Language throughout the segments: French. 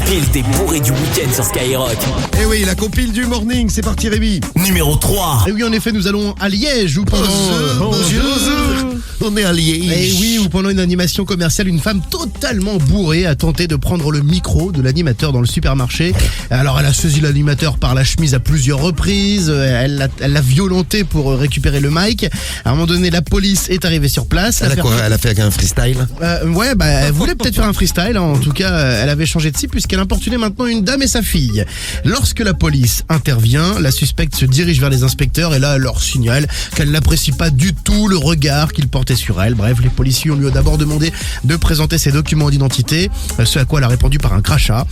compile des bourrés du week-end sur Skyrock. Eh oui, la compile du morning, c'est parti Rémi. Numéro 3. Et oui, en effet, nous allons à Liège où pendant... Bonjour. On est à Liège. Et oui, où pendant une animation commerciale, une femme totalement bourrée a tenté de prendre le micro de l'animateur dans le supermarché. Alors elle a saisi l'animateur par la chemise à plusieurs reprises, elle l'a violenté pour récupérer le mic. À un moment donné, la police est arrivée sur place. Elle a quoi ? Elle a fait un freestyle ? Ouais, elle voulait peut-être faire un freestyle. En tout cas, elle avait changé de cible puisqu'elle importunait maintenant une dame et sa fille. Lorsque la police intervient, la suspecte se dirige vers les inspecteurs et là, elle leur signale qu'elle n'apprécie pas du tout le regard qu'ils portaient sur elle. Bref, les policiers lui ont d'abord demandé de présenter ses documents d'identité, ce à quoi elle a répondu par un crachat.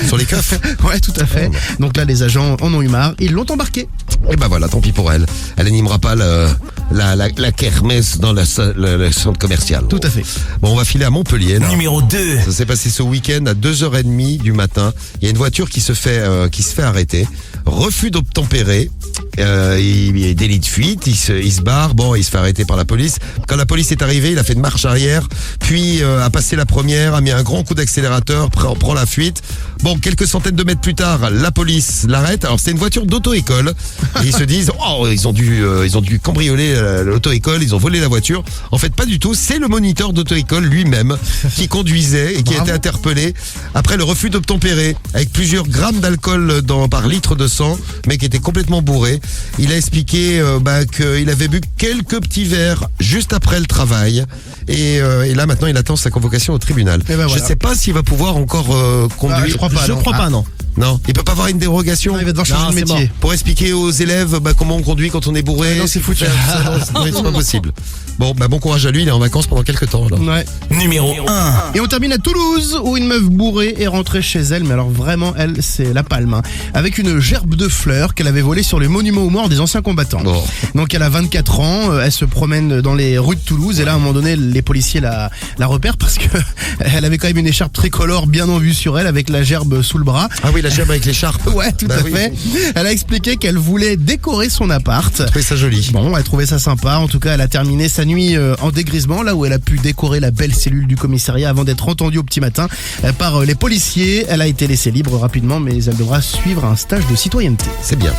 Sur les keufs ? Ouais, tout à fait. Donc là, les agents en ont eu marre. Ils l'ont embarquée. Et ben voilà, tant pis pour elle. Elle animera pas la kermesse dans le centre commercial. Tout à fait. Bon, on va filer à Montpellier. Là. Numéro 2. Ça s'est passé ce week-end à 2h30 du matin. Il y a une voiture qui se fait arrêter. Refus d'obtempérer. Il y a délit de fuite. Il se barre. Bon, il se fait arrêter par la police. Quand la police est arrivée, il a fait une marche arrière. Puis a passé la première, a mis un grand coup d'accélérateur, prend la fuite. Bon, quelques centaines de mètres plus tard, la police l'arrête. Alors c'est une voiture d'auto-école. Et ils se disent, oh, ils ont dû cambrioler l'auto-école. Ils ont volé la voiture. En fait, pas du tout. C'est le moniteur d'auto-école lui-même qui conduisait et qui a été interpellé après le refus d'obtempérer avec plusieurs grammes d'alcool par litre de sang, mais qui était complètement bourré. Il a expliqué qu'il avait bu quelques petits verres juste après le travail et là maintenant il attend sa convocation au tribunal. Ben voilà. Je sais pas s'il va pouvoir encore conduire. Je crois pas, non. Non, il peut pas avoir une dérogation. Non, il va devoir changer de métier. Pour expliquer aux élèves comment on conduit quand on est bourré. Non, c'est foutu. C'est pas possible. Bon courage à lui, il est en vacances pendant quelques temps. Alors. Ouais. Numéro 1. Et on termine à Toulouse où une meuf bourrée est rentrée chez elle, mais alors vraiment elle c'est la palme, hein, avec une gerbe de fleurs qu'elle avait volée sur les monuments aux morts des anciens combattants. Bon. Donc elle a 24 ans, elle se promène dans les rues de Toulouse et là à un moment donné les policiers la repèrent parce que elle avait quand même une écharpe tricolore bien en vue sur elle avec la gerbe sous le bras. Ah oui, la gerbe avec l'écharpe. Ouais, tout à fait. Elle a expliqué qu'elle voulait décorer son appart. Je trouvais ça joli. Bon, elle trouvait ça sympa. En tout cas, elle a terminé sa nuit en dégrisement, là où elle a pu décorer la belle cellule du commissariat avant d'être entendue au petit matin par les policiers. Elle a été laissée libre rapidement, mais elle devra suivre un stage de citoyenneté. C'est bien.